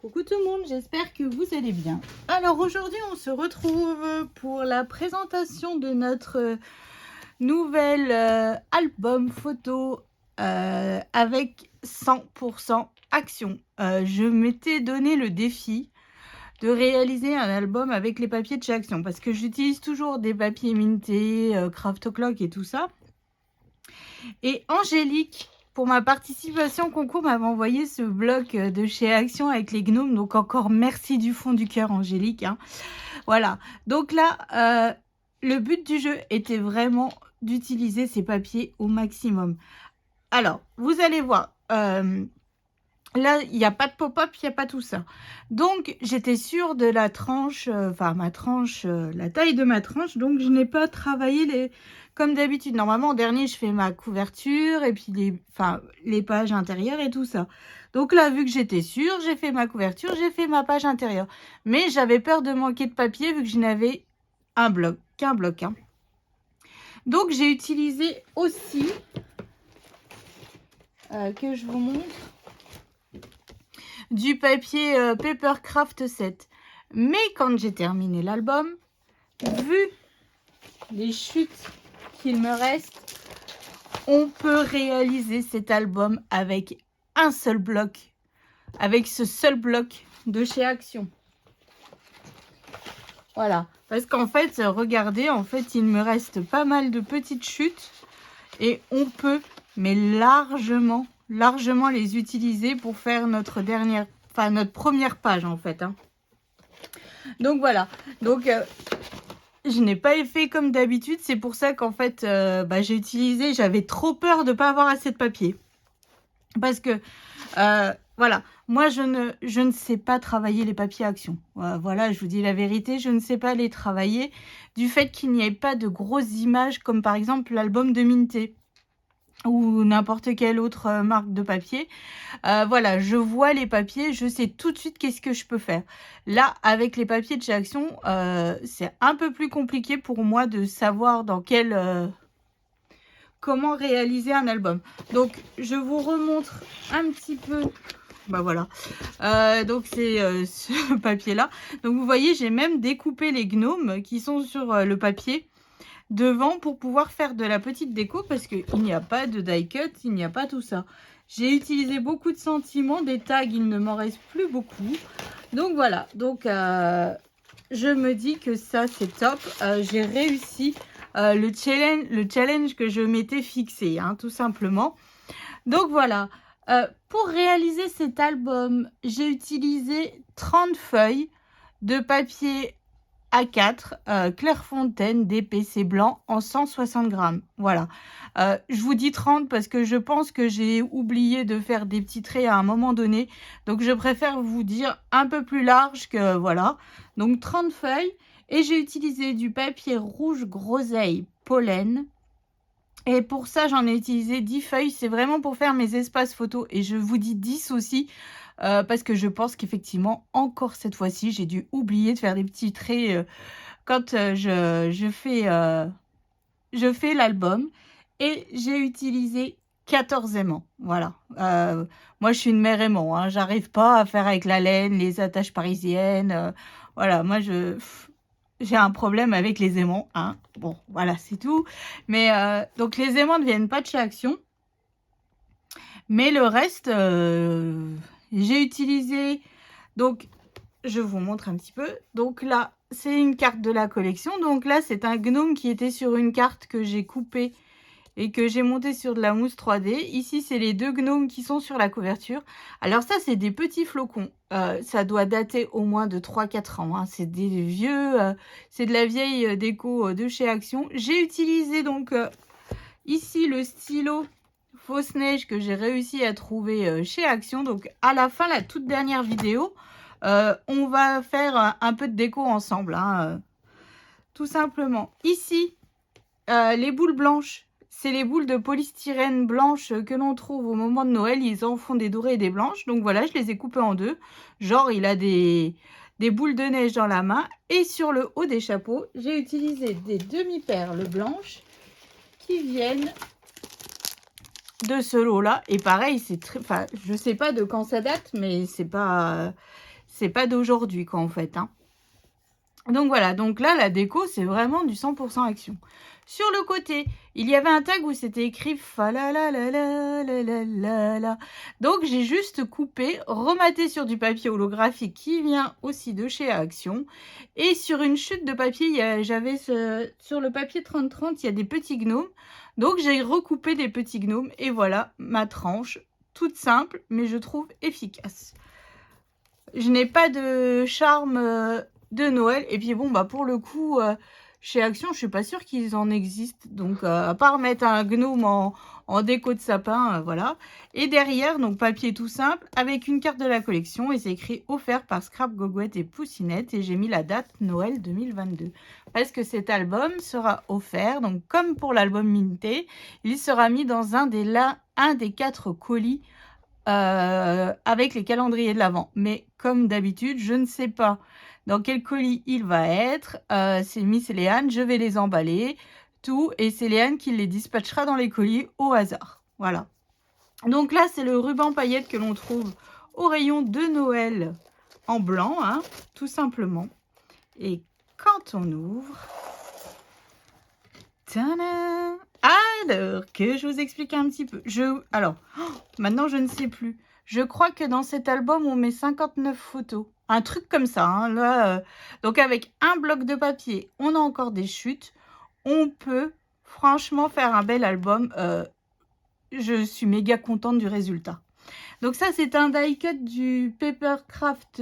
Coucou tout le monde, j'espère que vous allez bien. Alors aujourd'hui on se retrouve pour la présentation de notre nouvel album photo avec 100% action. Je m'étais donné le défi de réaliser un album avec les papiers de chez Action parce que j'utilise toujours des papiers mintés, Craft Clock et tout ça. Et Angélique, pour ma participation au concours, m'avait envoyé ce bloc de chez Action avec les gnomes. Donc encore merci du fond du cœur, Angélique. Hein. Voilà. Donc là, le but du jeu était vraiment d'utiliser ces papiers au maximum. Alors, vous allez voir. Là, il n'y a pas de pop-up, il n'y a pas tout ça. Donc, j'étais sûre de la tranche, ma tranche, la taille de ma tranche. Donc, je n'ai pas travaillé comme d'habitude. Normalement, en dernier, je fais ma couverture et puis les pages intérieures et tout ça. Donc là, vu que j'étais sûre, j'ai fait ma couverture, j'ai fait ma page intérieure. Mais j'avais peur de manquer de papier vu que je n'avais qu'un bloc. Hein. Donc, j'ai utilisé aussi, que je vous montre, du papier Papercraft 7. Mais quand j'ai terminé l'album, vu les chutes qu'il me reste, on peut réaliser cet album avec un seul bloc, avec ce seul bloc de chez Action. Voilà, parce qu'en fait, regardez, en fait, il me reste pas mal de petites chutes et on peut, mais largement les utiliser pour faire notre première page en fait. Hein. Donc voilà, donc je n'ai pas fait comme d'habitude, c'est pour ça qu'en fait j'ai utilisé, j'avais trop peur de ne pas avoir assez de papier. Parce que voilà, moi je ne sais pas travailler les papiers Action. Voilà, je vous dis la vérité, je ne sais pas les travailler du fait qu'il n'y ait pas de grosses images comme par exemple l'album de Minté ou n'importe quelle autre marque de papier. Voilà, je vois les papiers, je sais tout de suite qu'est-ce que je peux faire. Là, avec les papiers de chez Action, c'est un peu plus compliqué pour moi de savoir dans comment réaliser un album. Donc, je vous remontre un petit peu. Bah voilà. Donc, c'est ce papier-là. Donc, vous voyez, j'ai même découpé les gnomes qui sont sur le papier devant pour pouvoir faire de la petite déco parce qu'il n'y a pas de die cut, il n'y a pas tout ça. J'ai utilisé beaucoup de sentiments, des tags, il ne m'en reste plus beaucoup. Donc voilà, donc je me dis que ça c'est top. J'ai réussi le challenge que je m'étais fixé, hein, tout simplement. Donc voilà, pour réaliser cet album, j'ai utilisé 30 feuilles de papier A4 Clairefontaine DPC blanc en 160 grammes. Voilà. Je vous dis 30 parce que je pense que j'ai oublié de faire des petits traits à un moment donné. Donc, je préfère vous dire un peu plus large que voilà. Donc, 30 feuilles. Et j'ai utilisé du papier rouge groseille pollen. Et pour ça, j'en ai utilisé 10 feuilles. C'est vraiment pour faire mes espaces photos. Et je vous dis 10 aussi. Parce que je pense qu'effectivement, encore cette fois-ci, j'ai dû oublier de faire des petits traits quand je fais l'album. Et j'ai utilisé 14 aimants. Voilà. Moi, je suis une mère aimant. Hein. J'arrive pas à faire avec la laine, les attaches parisiennes. Voilà, moi, j'ai un problème avec les aimants. Hein. Bon, voilà, c'est tout. Mais donc, les aimants ne viennent pas de chez Action. Mais le reste, j'ai utilisé, donc je vous montre un petit peu. Donc là, c'est une carte de la collection. Donc là, c'est un gnome qui était sur une carte que j'ai coupée et que j'ai monté sur de la mousse 3D. Ici, c'est les deux gnomes qui sont sur la couverture. Alors ça, c'est des petits flocons. Ça doit dater au moins de 3-4 ans. Hein. C'est des vieux, c'est de la vieille déco de chez Action. J'ai utilisé donc ici le stylo fausse neige que j'ai réussi à trouver chez Action. Donc à la fin, la toute dernière vidéo, on va faire un peu de déco ensemble, hein, tout simplement. Ici, les boules blanches, c'est les boules de polystyrène blanches que l'on trouve au moment de Noël. Ils en font des dorées et des blanches. Donc voilà, je les ai coupées en deux. Genre, il a des boules de neige dans la main. Et sur le haut des chapeaux, j'ai utilisé des demi-perles blanches qui viennent de ce lot là. Et pareil, c'est très, enfin, je sais pas de quand ça date, mais c'est pas c'est pas d'aujourd'hui quoi en fait, hein. Donc voilà, donc là, la déco, c'est vraiment du 100 Action. Sur le côté, il y avait un tag où c'était écrit fa la la la la la la la la. Donc j'ai juste coupé, rematé sur du papier holographique qui vient aussi de chez Action. Et sur une chute de papier, j'avais sur le papier 30-30, il y a des petits gnomes. Donc j'ai recoupé des petits gnomes et voilà ma tranche, toute simple, mais je trouve efficace. Je n'ai pas de charme de Noël. Et puis bon, bah pour le coup, chez Action, je suis pas sûre qu'ils en existent. Donc, à part mettre un gnome en déco de sapin, voilà. Et derrière, donc papier tout simple, avec une carte de la collection. Et c'est écrit offert par Scrap Gogoette et Poussinette. Et j'ai mis la date Noël 2022. Parce que cet album sera offert. Donc, comme pour l'album Minté, il sera mis dans un des 4 colis avec les calendriers de l'Avent. Mais comme d'habitude, je ne sais pas dans quel colis il va être. C'est Miss Léane, je vais les emballer, tout, et c'est Léane qui les dispatchera dans les colis au hasard. Voilà. Donc là, c'est le ruban paillette que l'on trouve au rayon de Noël en blanc, hein, tout simplement. Et quand on ouvre... Tadam! Alors, que je vous explique un petit peu. Alors, maintenant, je ne sais plus. Je crois que dans cet album, on met 59 photos. Un truc comme ça. Hein, là, donc, avec un bloc de papier, on a encore des chutes. On peut franchement faire un bel album. Je suis méga contente du résultat. Donc ça, c'est un die cut du Papercraft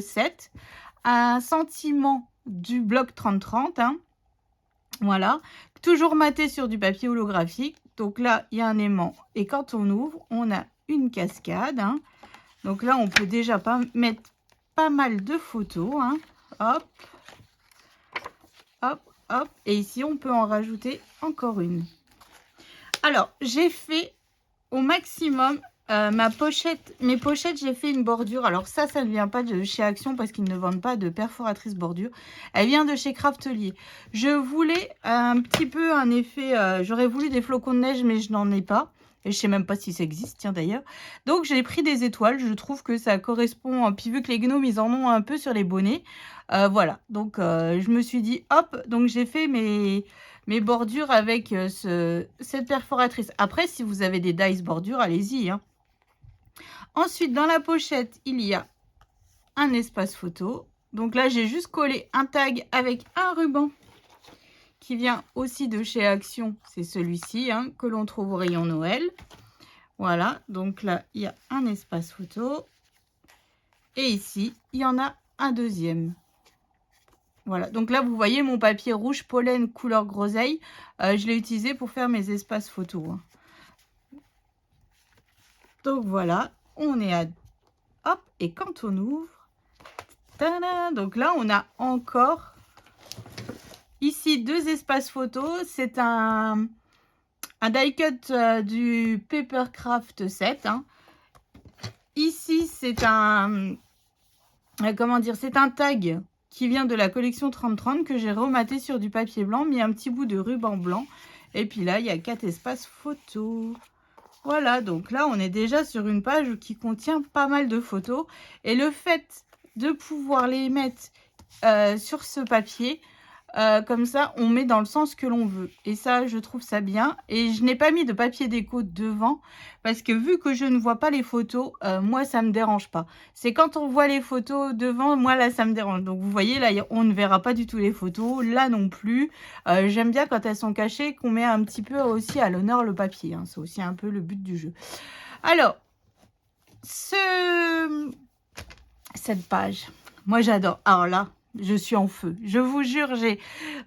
7. Un sentiment du bloc 30-30. Hein. Voilà, toujours maté sur du papier holographique. Donc là, il y a un aimant. Et quand on ouvre, on a une cascade. Hein. Donc là, on peut déjà mettre pas mal de photos. Hein. Hop, hop, hop. Et ici, on peut en rajouter encore une. Alors, j'ai fait au maximum mes pochettes, j'ai fait une bordure. Alors ça ne vient pas de chez Action parce qu'ils ne vendent pas de perforatrice bordure. Elle vient de chez Craftelier. Je voulais un petit peu un effet, j'aurais voulu des flocons de neige mais je n'en ai pas. Et je sais même pas si ça existe, tiens d'ailleurs. Donc j'ai pris des étoiles, je trouve que ça correspond. Puis vu que les gnomes, ils en ont un peu sur les bonnets. Voilà, donc je me suis dit, hop, donc j'ai fait mes bordures avec cette perforatrice. Après, si vous avez des dies bordures, allez-y. Hein. Ensuite, dans la pochette, il y a un espace photo. Donc là, j'ai juste collé un tag avec un ruban qui vient aussi de chez Action. C'est celui-ci hein, que l'on trouve au rayon Noël. Voilà, donc là, il y a un espace photo. Et ici, il y en a un deuxième. Voilà, donc là, vous voyez mon papier rouge pollen couleur groseille. Je l'ai utilisé pour faire mes espaces photos. Hein. Donc voilà, on est à... Hop, et quand on ouvre... Tada, donc là, on a encore... Ici, 2 espaces photos. C'est un die cut du Papercraft 7. Hein. Ici, c'est un... comment dire? C'est un tag qui vient de la collection 30-30 que j'ai rematé sur du papier blanc, mis un petit bout de ruban blanc. Et puis là, il y a 4 espaces photos. Voilà, donc là, on est déjà sur une page qui contient pas mal de photos. Et le fait de pouvoir les mettre sur ce papier, comme ça, on met dans le sens que l'on veut. Et ça, je trouve ça bien. Et je n'ai pas mis de papier déco devant parce que vu que je ne vois pas les photos, moi, ça me dérange pas. C'est quand on voit les photos devant, moi, là, ça me dérange. Donc, vous voyez, là, on ne verra pas du tout les photos. Là non plus. J'aime bien quand elles sont cachées, qu'on met un petit peu aussi à l'honneur le papier. Hein. C'est aussi un peu le but du jeu. Alors, cette page, moi, j'adore. Alors là... Je suis en feu. Je vous jure,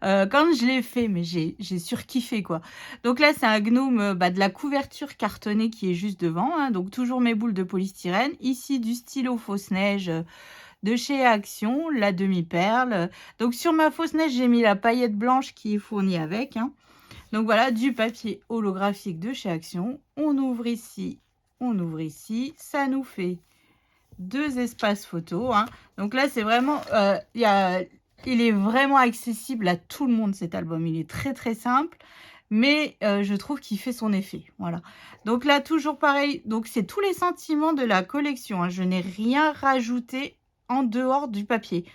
quand je l'ai fait, mais j'ai surkiffé quoi. Donc là, c'est un gnome de la couverture cartonnée qui est juste devant. Hein, donc toujours mes boules de polystyrène. Ici, du stylo fausse neige de chez Action, la demi-perle. Donc sur ma fausse neige, j'ai mis la paillette blanche qui est fournie avec. Hein. Donc voilà, du papier holographique de chez Action. On ouvre ici, on ouvre ici. Ça nous fait... 2 espaces photos. Hein. Donc là, c'est vraiment... il est vraiment accessible à tout le monde, cet album. Il est très, très simple. Mais je trouve qu'il fait son effet. Voilà. Donc là, toujours pareil. Donc, c'est tous les sentiments de la collection. Hein. Je n'ai rien rajouté en dehors du papier.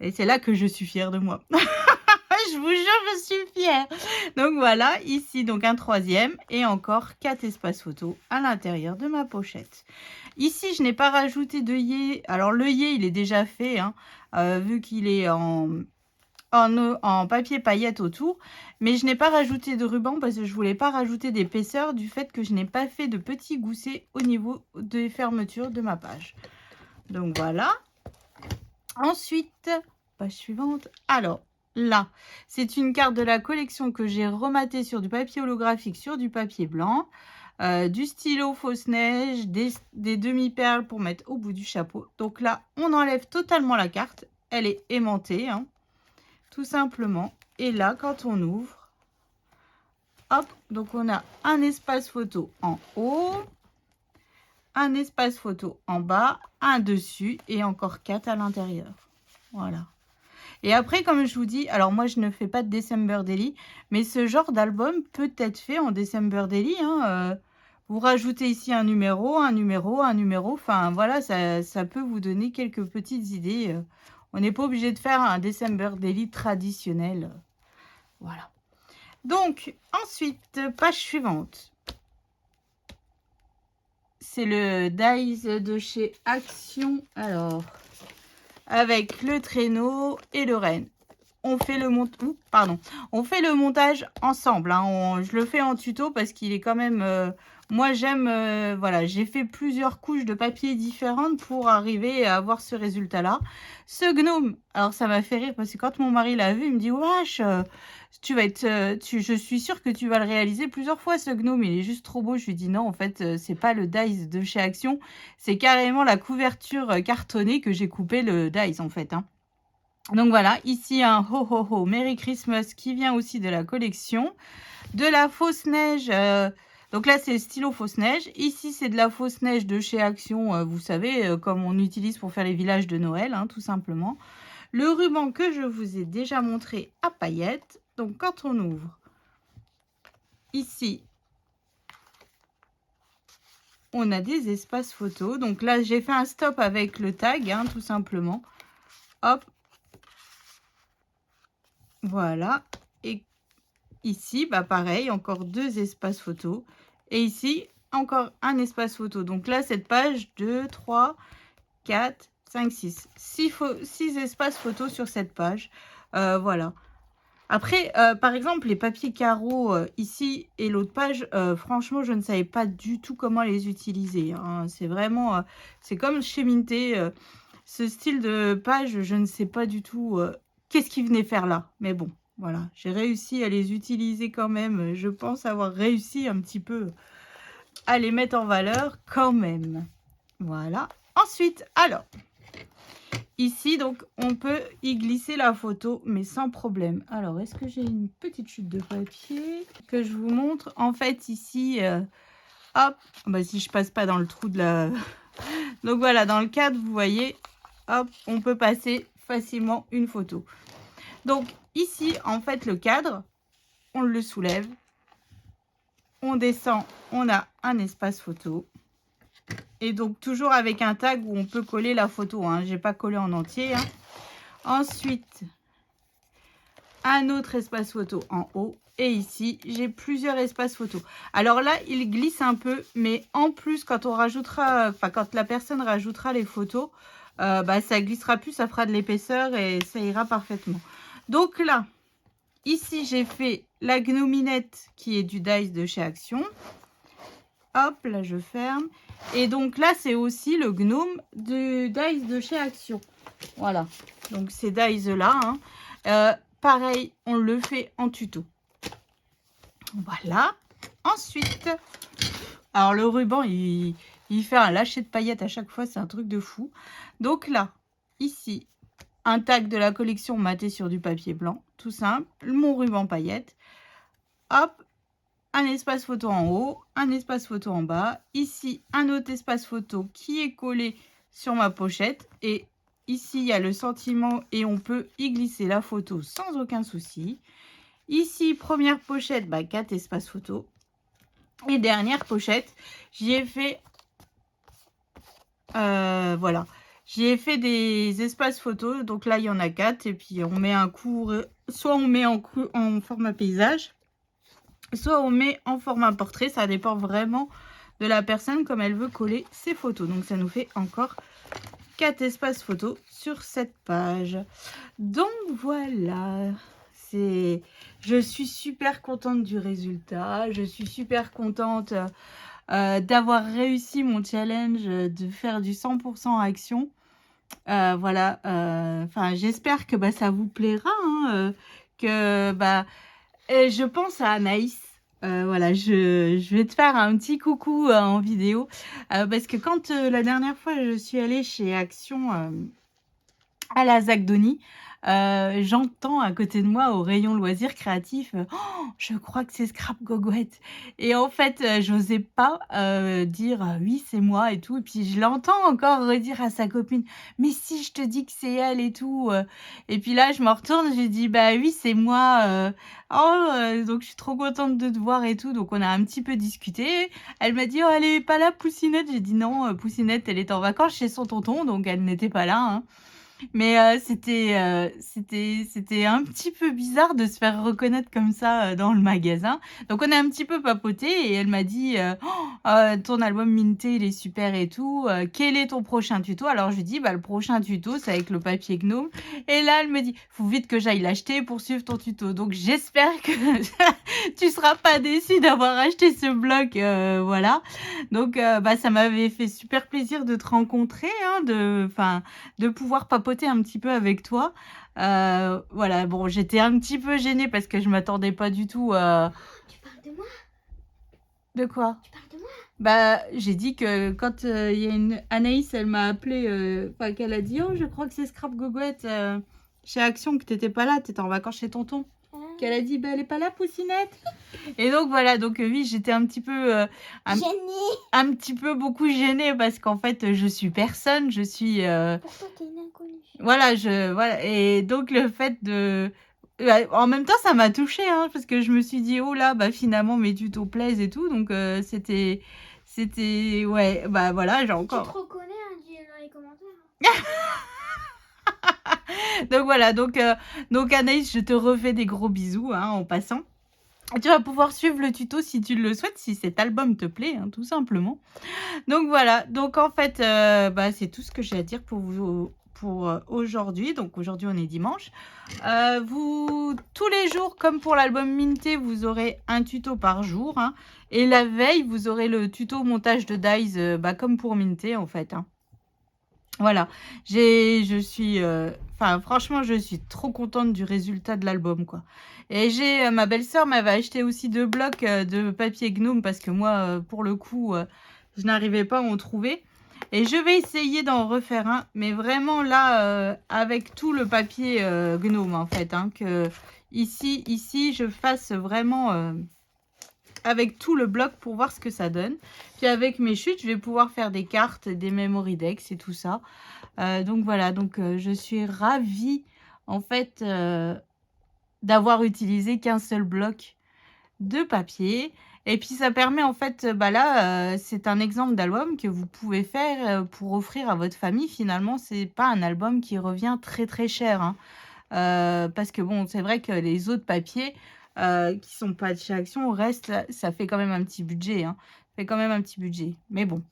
Et c'est là que je suis fière de moi. Je vous jure, je suis fière. Donc voilà, ici donc un troisième et encore 4 espaces photos à l'intérieur de ma pochette. Ici, je n'ai pas rajouté d'œillet. Alors l'œillet, il est déjà fait, hein, vu qu'il est en papier paillette autour. Mais je n'ai pas rajouté de ruban parce que je voulais pas rajouter d'épaisseur du fait que je n'ai pas fait de petits goussets au niveau des fermetures de ma page. Donc voilà. Ensuite, page suivante. Alors, là, c'est une carte de la collection que j'ai rematée sur du papier holographique, sur du papier blanc, du stylo fausse neige, des demi-perles pour mettre au bout du chapeau. Donc là, on enlève totalement la carte. Elle est aimantée, hein, tout simplement. Et là, quand on ouvre, hop, donc on a un espace photo en haut, un espace photo en bas, un dessus et encore 4 à l'intérieur. Voilà. Et après, comme je vous dis, alors moi, je ne fais pas de December Daily, mais ce genre d'album peut être fait en December Daily. Hein, vous rajoutez ici un numéro, un numéro, un numéro. Enfin, voilà, ça peut vous donner quelques petites idées. On n'est pas obligé de faire un December Daily traditionnel. Voilà. Donc, ensuite, page suivante. C'est le Dies de chez Action. Alors, avec le traîneau et le renne. On fait le montage ensemble. Hein. Je le fais en tuto parce qu'il est quand même... moi, j'aime... voilà, j'ai fait plusieurs couches de papier différentes pour arriver à avoir ce résultat-là. Ce gnome, alors ça m'a fait rire parce que quand mon mari l'a vu, il me dit « Wesh, tu vas être... je suis sûre que tu vas le réaliser plusieurs fois, ce gnome. Il est juste trop beau. » Je lui dis « Non, en fait, c'est pas le dies de chez Action. C'est carrément la couverture cartonnée que j'ai coupé le dies, en fait. Hein. » Donc voilà, ici un ho ho ho Merry Christmas qui vient aussi de la collection. De la fausse neige, donc là c'est stylo fausse neige. Ici c'est de la fausse neige de chez Action, vous savez, comme on utilise pour faire les villages de Noël, hein, tout simplement. Le ruban que je vous ai déjà montré à paillettes. Donc quand on ouvre, ici, on a des espaces photos. Donc là j'ai fait un stop avec le tag, hein, tout simplement. Hop. Voilà, et ici, bah pareil, encore 2 espaces photos. Et ici, encore un espace photo. Donc là, cette page, 2, 3, 4, 5, 6. 6 espaces photos sur cette page. Voilà. Après, par exemple, les papiers carreaux ici et l'autre page, franchement, je ne savais pas du tout comment les utiliser. Hein. C'est vraiment... c'est comme chez Minté. Ce style de page, je ne sais pas du tout qu'est-ce qu'il venait faire là. Mais bon, voilà, j'ai réussi à les utiliser quand même. Je pense avoir réussi un petit peu à les mettre en valeur quand même. Voilà. Ensuite, alors, ici, donc, on peut y glisser la photo, mais sans problème. Alors, est-ce que j'ai une petite chute de papier que je vous montre? En fait, ici, hop, bah, si je passe pas dans le trou de la... Donc voilà, dans le cadre, vous voyez, hop, on peut passer facilement une photo. Donc ici, en fait, le cadre, on le soulève, on descend, on a un espace photo. Et donc toujours avec un tag où on peut coller la photo. Hein. Je n'ai pas collé en entier. Hein. Ensuite, un autre espace photo en haut. Et ici, j'ai plusieurs espaces photos. Alors là, il glisse un peu, mais en plus, quand on rajoutera, enfin quand la personne rajoutera les photos, bah, ça glissera plus, ça fera de l'épaisseur et ça ira parfaitement. Donc là, ici, j'ai fait la gnominette qui est du dies de chez Action. Hop, là, je ferme. Et donc là, c'est aussi le gnome du dies de chez Action. Voilà, donc ces dies-là, hein. Pareil, on le fait en tuto. Voilà. Ensuite, alors le ruban, il fait un lâcher de paillettes à chaque fois. C'est un truc de fou. Donc là, ici, un tag de la collection maté sur du papier blanc. Tout simple. Mon ruban paillettes. Hop. Un espace photo en haut. Un espace photo en bas. Ici, un autre espace photo qui est collé sur ma pochette. Et ici, il y a le sentiment et on peut y glisser la photo sans aucun souci. Ici, première pochette, bah, 4 espaces photos. Et dernière pochette, j'y ai fait, voilà, J'y ai fait des espaces photos, donc là il y en a 4 et puis on met un cours, soit on met en format paysage, soit on met en format portrait, ça dépend vraiment de la personne comme elle veut coller ses photos. Donc ça nous fait encore 4 espaces photos sur cette page. Donc voilà, je suis super contente du résultat, je suis super contente d'avoir réussi mon challenge de faire du 100% action. Voilà, enfin j'espère que ça vous plaira, hein, que je pense à Anaïs. Voilà, je vais te faire un petit coucou en vidéo parce que quand la dernière fois je suis allée chez Action à la Zagdonie, j'entends à côté de moi au rayon loisirs créatifs, «Oh, je crois que c'est Scrap Gogoette» et en fait, j'osais pas, dire: «Oui, c'est moi» et tout et puis je l'entends encore redire à sa copine: «Mais si, je te dis que c'est elle et tout», et puis là, je me retourne, je lui dis: «Bah oui, c'est moi, oh, donc je suis trop contente de te voir et tout», donc on a un petit peu discuté. Elle m'a dit: «Oh, elle est pas là, Poussinette?» J'ai dit: «Non, Poussinette, elle est en vacances chez son tonton, donc elle n'était pas là, hein». Mais c'était un petit peu bizarre de se faire reconnaître comme ça, dans le magasin. Donc on a un petit peu papoté et elle m'a dit, «Ton album Minté, il est super et tout, quel est ton prochain tuto?» Alors je lui dis: «Bah, le prochain tuto, c'est avec le papier Gnome» et là, elle me dit: «Faut vite que j'aille l'acheter pour suivre ton tuto». Donc j'espère que tu seras pas déçu d'avoir acheté ce bloc, voilà. Donc ça m'avait fait super plaisir de te rencontrer, hein, de pouvoir papoter un petit peu avec toi. Voilà, bon, j'étais un petit peu gênée parce que je m'attendais pas du tout à... Tu parles de moi? De quoi? Tu parles de moi? Bah, j'ai dit que quand il y a une Anaïs, elle m'a appelé, enfin qu'elle a dit: «Oh, je crois que c'est Scrap Gogoette chez Action, que t'étais pas là, t'étais en vacances chez tonton». Qu'elle a dit: «Bah, elle est pas là, Poussinette?» Et donc voilà, donc oui, j'étais un petit peu, Gênée. un petit peu beaucoup gênée parce qu'en fait, je suis personne, je suis, Pour toi, t'es une inconnue. voilà et donc le fait de en même temps, ça m'a touchée, hein, parce que je me suis dit: «Oh là, bah, finalement mes tutos plaisent et tout», donc c'était ouais, bah, voilà, j'ai Tu te encore reconnais, hein, dis dans les commentaires. donc voilà, donc Anaïs, je te refais des gros bisous, hein, en passant. Tu vas pouvoir suivre le tuto si tu le souhaites, si cet album te plaît, hein, tout simplement. Donc voilà, donc en fait, c'est tout ce que j'ai à dire pour vous pour, aujourd'hui. Donc aujourd'hui, on est dimanche. Vous tous les jours, comme pour l'album Minté, vous aurez un tuto par jour, hein, et la veille, vous aurez le tuto montage de dies, comme pour Minté, en fait, hein. Voilà, je suis, enfin franchement, je suis trop contente du résultat de l'album, quoi. Et j'ai, ma belle-sœur m'avait acheté aussi 2 blocs, de papier Gnome parce que moi, pour le coup, je n'arrivais pas à en trouver et je vais essayer d'en refaire un, mais vraiment là, avec tout le papier, Gnome, en fait, hein, que ici, je fasse vraiment, avec tout le bloc pour voir ce que ça donne. Puis avec mes chutes, je vais pouvoir faire des cartes, des memory decks et tout ça. Donc voilà, donc je suis ravie en fait d'avoir utilisé qu'un seul bloc de papier. Et puis ça permet en fait, là, c'est un exemple d'album que vous pouvez faire pour offrir à votre famille. Finalement, c'est pas un album qui revient très très cher, hein. Parce que bon, c'est vrai que les autres papiers qui sont pas de chez Action restent, ça fait quand même un petit budget, hein. Ça fait quand même un petit budget. Mais bon.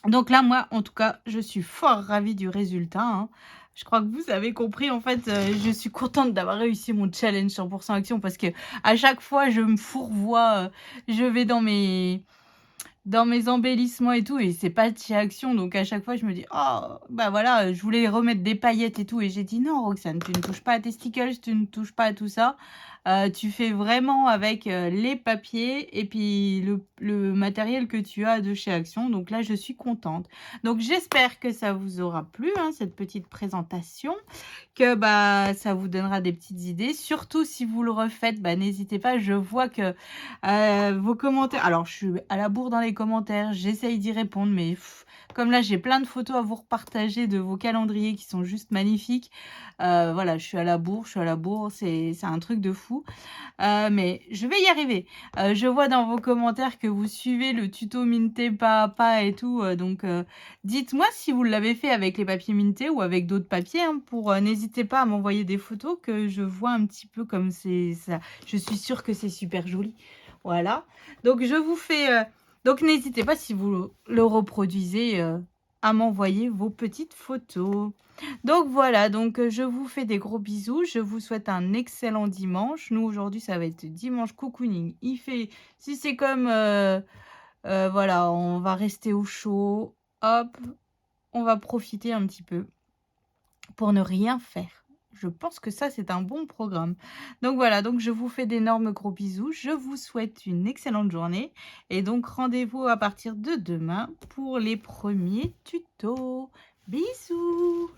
Donc là, moi, en tout cas, je suis fort ravie du résultat, hein. Je crois que vous avez compris, en fait, je suis contente d'avoir réussi mon challenge 100% action parce que à chaque fois, je me fourvoie, je vais dans mes embellissements et tout et c'est pas de chez Action donc à chaque fois je me dis: «Oh bah voilà, je voulais remettre des paillettes et tout» et j'ai dit: «Non Roxane, tu ne touches pas à tes stickers, tu ne touches pas à tout ça. Tu fais vraiment avec, les papiers et puis le matériel que tu as de chez Action», donc là je suis contente. Donc j'espère que ça vous aura plu, hein, cette petite présentation, que, ça vous donnera des petites idées. Surtout si vous le refaites, n'hésitez pas, je vois que, vos commentaires alors je suis à la bourre dans les les commentaires, j'essaye d'y répondre, mais comme là, j'ai plein de photos à vous repartager de vos calendriers qui sont juste magnifiques. Voilà, je suis à la bourre, c'est un truc de fou. Mais je vais y arriver. Je vois dans vos commentaires que vous suivez le tuto Minté pas à pas et tout, donc dites-moi si vous l'avez fait avec les papiers Minté ou avec d'autres papiers, hein, n'hésitez pas à m'envoyer des photos que je vois un petit peu comme c'est ça. Je suis sûre que c'est super joli. Voilà, donc je vous fais, donc n'hésitez pas si vous le reproduisez, à m'envoyer vos petites photos. Donc voilà, donc je vous fais des gros bisous. Je vous souhaite un excellent dimanche. Nous, aujourd'hui, ça va être dimanche cocooning. Il fait, si c'est comme, voilà, on va rester au chaud. Hop, on va profiter un petit peu pour ne rien faire. Je pense que ça, c'est un bon programme. Donc voilà, donc je vous fais d'énormes gros bisous. Je vous souhaite une excellente journée. Et donc, rendez-vous à partir de demain pour les premiers tutos. Bisous!